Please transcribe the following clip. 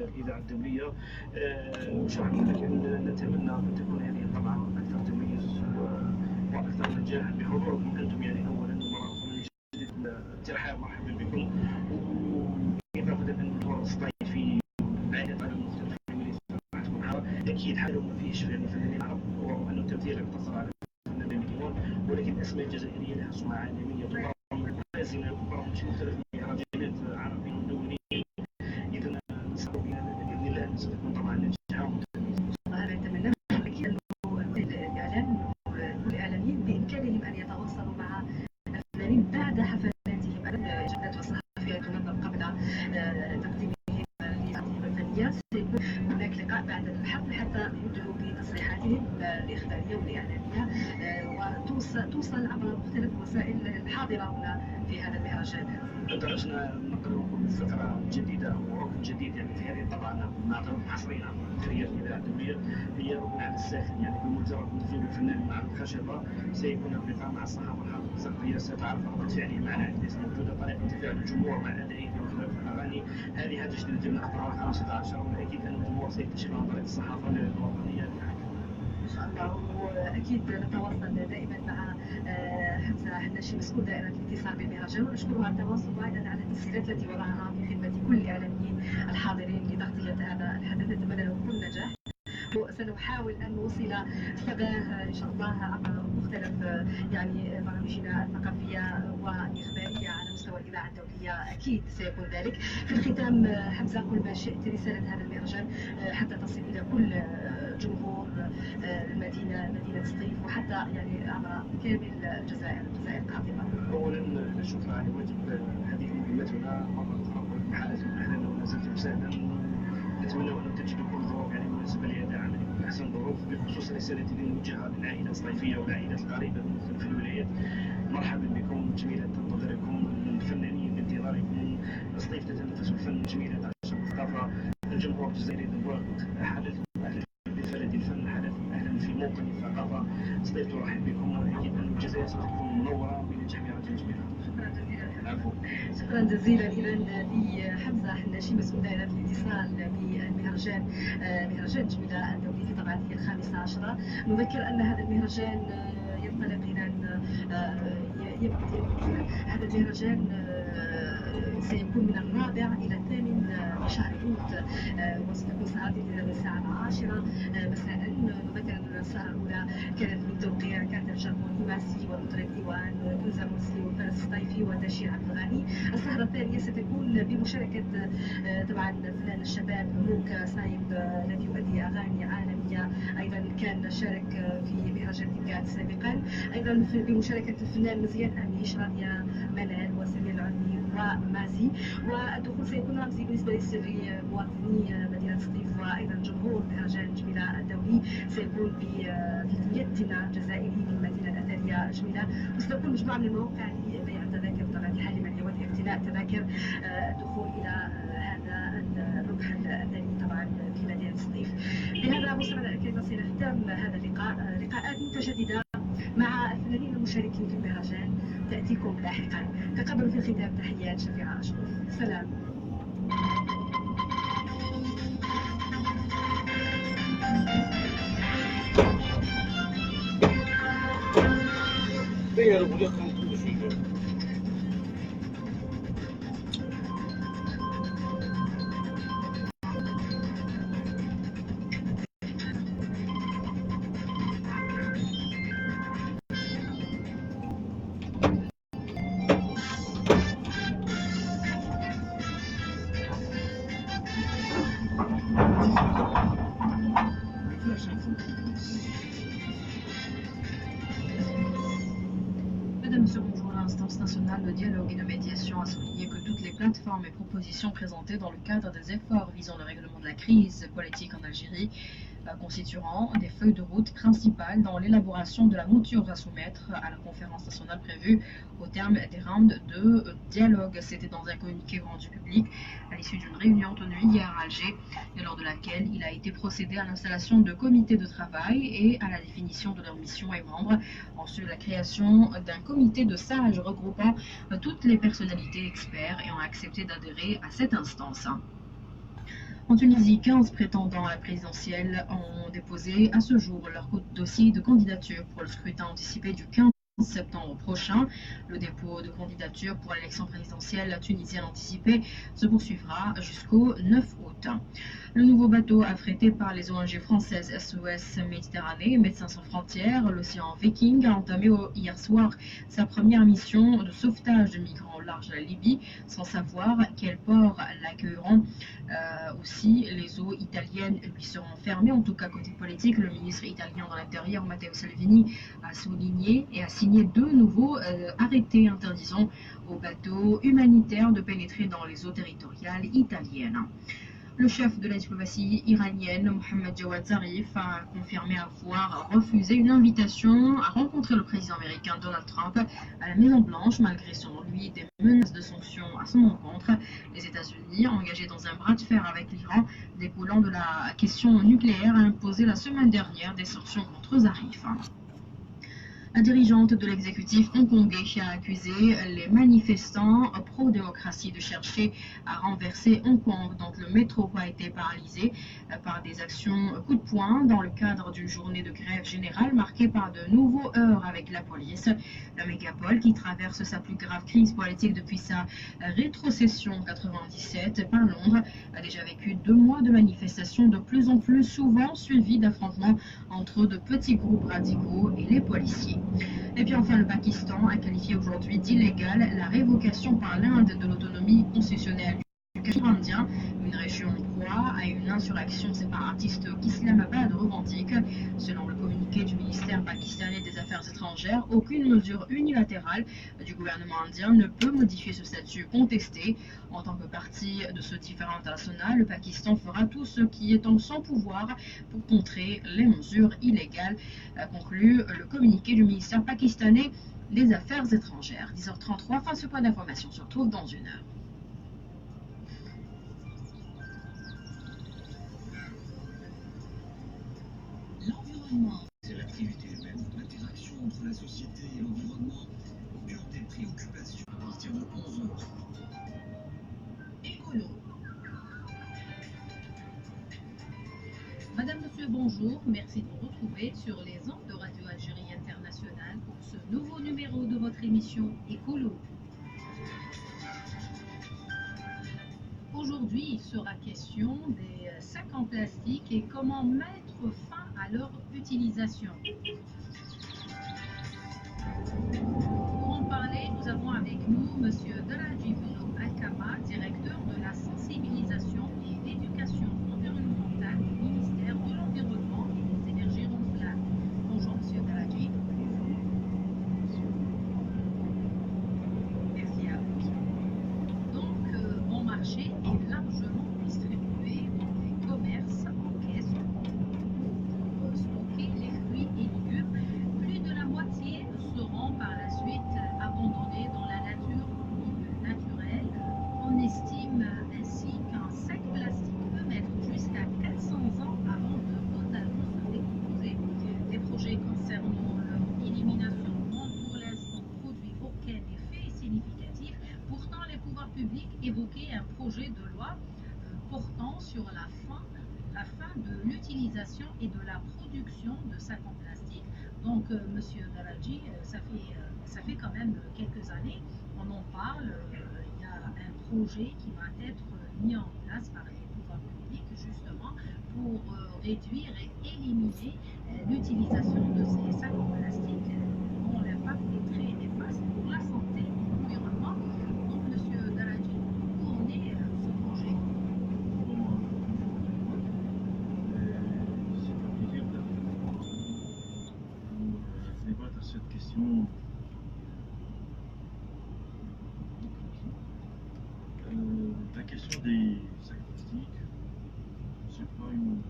الإذاعة الدولية. نتمنى أن تكون هذه طبعا أكثر تميز وأكثر نجاح بحضوركم أنتم أولا ومرة أخرى. الترحاب مرحبا بكم، وإضافة أن الدور الصيفي عدد مختلف أكيد حاله ما فيش فنانين عرب، وأنه التمثيل يقتصر على فنانين مليون، ولكن الأسماء الجزائرية لها سمعة عالمية وازنة وبرامج مختلفة مهرجانات عربية ودولية. إذا نسأل بإذن الله أن ستكون طبعا ناجحة ومتميزة. أنا أتمنى أكيد أنه الإعلام والإعلاميين بإمكانهم أن يتواصلوا مع الفنانين بعد حفلاتهم. الجمعيات والصحفية تنظم قبل تقديمهم للتقديم الفنية. سيكون هناك لقاء بعد الحفل حتى يدلوا بتصريحاتهم الإخبارية والإعلامية وتوصل عبر مختلف الوسائل الحاضرة هنا في هذا المهرجان. درجنا نقرأ فترة جديدة وركن جديد في هذه طبعا نعتبر حصريا خير الإذاعة الدولية هي ركن على الساخن. بمجرد دخول الفنان مع الخشبة سيكون اللقاء مع الصحافة الثقافية، ستعرف ردة فعله معنا ليس موجودة، طريقة تفاعل الجمهور مع أدائه في مختلف الأغاني. هذه حاجة جديدة من أخبار 15 وأكيد أن الجمهور سيكتشفها عن طريق الصحافة الوطنية. إن شاء الله، وأكيد نتواصل دائما مع حمزة حناشي مسؤول دائرة الاتصال بالمهرجان، ونشكره على التواصل وأيضا على التسهيلات التي وضعها في خدمة كل الإعلاميين الحاضرين لتغطية هذا الحدث. نتمنى له كل نجاح، وسنحاول أن نوصل صداه إن شاء الله عبر مختلف برامجنا الثقافية والإخبارية على مستوى الإذاعة الدولية. أكيد سيكون ذلك. في الختام حمزة، قل ما شئت رسالة هذا المهرجان حتى تصل إلى كل جمهور مدينة سطيف وحتى عبر كامل الجزائر القادمة. أولا شكرا على واجب هذه مهمتنا مرة أخرى، حالة أهلا ولا زلت مساعدا. نتمنى أن تجدوا كل ظروف مناسبة لأداء عملكم بأحسن ظروف، بخصوص رسالتي الموجهة للعائلات الصيفية والعائلات القريبة من مختلف الولايات. مرحبا بكم، جميلة تنتظركم، الفنانين بانتظاركم. سطيف تتنفس الفن، جميلة تعشق الثقافة. الجمهور الجزائري ذو الوقت حدث أهلا بفلد الفن، حدث أهلا في موطن الثقافة. سطيف ترحب بكم، وأكيد أن الجزائر ستكون منورة بنجاح مهرجان جميلة. شكرا جزيلا إذا لحمزة حناشي مسؤول دائرة الاتصال بمهرجان مهرجان جميلة الدولي في طبعته 15. نذكر أن هذا المهرجان ينطلق هذا المهرجان سيكون من 4 إلى 8 من شهر أوت، وستكون سهرته إلى الساعة 10 مساء. نذكر أن السهرة الأولى كانت من توقيع كاتب جرمون هيماسي والمطرب إيوان كنزة مرسي وفارس الصيفي وتشير عبد الغني. السهرة الثانية ستكون بمشاركة طبعا فنان الشباب موكا سايب الذي يؤدي أغاني عالمية، أيضا كان شارك في مهرجان تيكات سابقا، أيضا بمشاركة الفنان مزيان أميش، رانيا منال وسمير العلمي ومازي. والدخول سيكون رمزي بالنسبة لسري مواطني مدينة سطيف وأيضا جمهور مهرجان جميلة الدولي. سيكون ب 300 دينار جزائري من المدينة الأثرية جميلة، وستكون مجموعة من المواقع لبيع التذاكر بطبيعة الحال لمن يود اقتناء تذاكر الدخول إلى هذا الربح الأثري طبعا في مدينة سطيف. بهذا مستمعينا الكرام سنختم هذا اللقاء. لقاءات متجددة مع الفنانين المشاركين في المهرجان تأتيكم لاحقا. تقبلوا في الختام تحيات شفيعة أشرف. سلام. Mesdames, Messieurs, bonjour. L'instance nationale de dialogue et de médiation a souligné que toutes les plateformes et propositions présentées dans le cadre des efforts visant le règlement de la crise politique en Algérie constitueront des feuilles de route principales dans l'élaboration de la mouture à soumettre à la conférence nationale prévue au terme des rounds de dialogue. C'était dans un communiqué rendu public à l'issue d'une réunion tenue hier à Alger, et lors de laquelle il a été procédé à l'installation de comités de travail et à la définition de leurs missions et membres. Ensuite, la création d'un comité de sages regroupant toutes les personnalités experts et ont accepté d'adhérer à cette instance. En Tunisie, 15 prétendants à la présidentielle ont déposé à ce jour leur dossier de candidature pour le scrutin anticipé du 15 septembre prochain. Le dépôt de candidature pour l'élection présidentielle tunisienne anticipée se poursuivra jusqu'au 9 août. Le nouveau bateau affrété par les ONG françaises SOS Méditerranée, Médecins sans frontières, l'océan Viking, a entamé hier soir sa première mission de sauvetage de migrants au large de la Libye, sans savoir quels ports l'accueilleront. Aussi, les eaux italiennes lui seront fermées. En tout cas, côté politique, le ministre italien de l'Intérieur, Matteo Salvini, a souligné et a signé 2 nouveaux arrêtés interdisant aux bateaux humanitaires de pénétrer dans les eaux territoriales italiennes. Le chef de la diplomatie iranienne, Mohammad Jawad Zarif, a confirmé avoir refusé une invitation à rencontrer le président américain Donald Trump à la Maison-Blanche, malgré selon lui des menaces de sanctions à son encontre. Les États-Unis, engagés dans un bras de fer avec l'Iran découlant de la question nucléaire, a imposé la semaine dernière des sanctions contre Zarif. La dirigeante de l'exécutif hongkongais a accusé les manifestants pro-démocratie de chercher à renverser Hong Kong, dont le métro a été paralysé par des actions coup de poing dans le cadre d'une journée de grève générale marquée par de nouveaux heurts avec la police. La mégapole, qui traverse sa plus grave crise politique depuis sa rétrocession en 1997 par Londres, a déjà vécu 2 mois de manifestations de plus en plus souvent suivies d'affrontements entre de petits groupes radicaux et les policiers. Et puis enfin, le Pakistan a qualifié aujourd'hui d'illégale la révocation par l'Inde de l'autonomie constitutionnelle du Cachemire indien, une région en proie à une insurrection séparatiste qu'Islamabad revendique. Selon le communiqué du ministère pakistanais des Affaires étrangères, aucune mesure unilatérale du gouvernement indien ne peut modifier ce statut contesté. En tant que partie de ce différend international, le Pakistan fera tout ce qui est en son pouvoir pour contrer les mesures illégales, conclut le communiqué du ministère pakistanais des Affaires étrangères. 10h33, fin de ce point d'information, se retrouve dans 1 heure. L'environnement. C'est l'activité humaine, l'interaction entre la société et l'environnement au cœur des préoccupations à partir de 11h. Écolo. Madame, Monsieur, bonjour. Merci de nous retrouver sur les ondes de Radio Algérie Internationale pour ce nouveau numéro de votre émission Écolo. Aujourd'hui, il sera question des sacs en plastique et comment mettre fin à leur utilisation. Pour en parler, nous avons avec nous Monsieur Deladji Alkama, directeur de la sensibilisation et l'éducation environnementale du ministère de l'Environnement et des énergies renouvelables. Bonjour Monsieur Deladji. Merci à vous. Donc, bon marché est largement distribué dans les commerces en caisse pour stocker les fruits et légumes. Plus de la moitié seront par la suite abandonnés dans la nature ou milieu naturel. On estime ainsi qu'un sac plastique peut mettre jusqu'à 400 ans avant de totalement se décomposer. Les projets concernant leur élimination n'ont pour l'instant produit aucun effet significatif. Pourtant, les pouvoirs publics évoquaient un projet de loi portant sur la fin de l'utilisation et de la production de sacs en plastique. Donc, Monsieur Deladji, ça fait quand même quelques années, on en parle. Il y a un projet qui va être mis en place par les pouvoirs publics justement pour réduire et éliminer l'utilisation de ces sacs en plastique dont l'impact est très néfaste pour la santé et l'environnement. Donc, Monsieur Deladji, où en est ce projet? Débattre cette question. La question des sacs plastiques, c'est pas une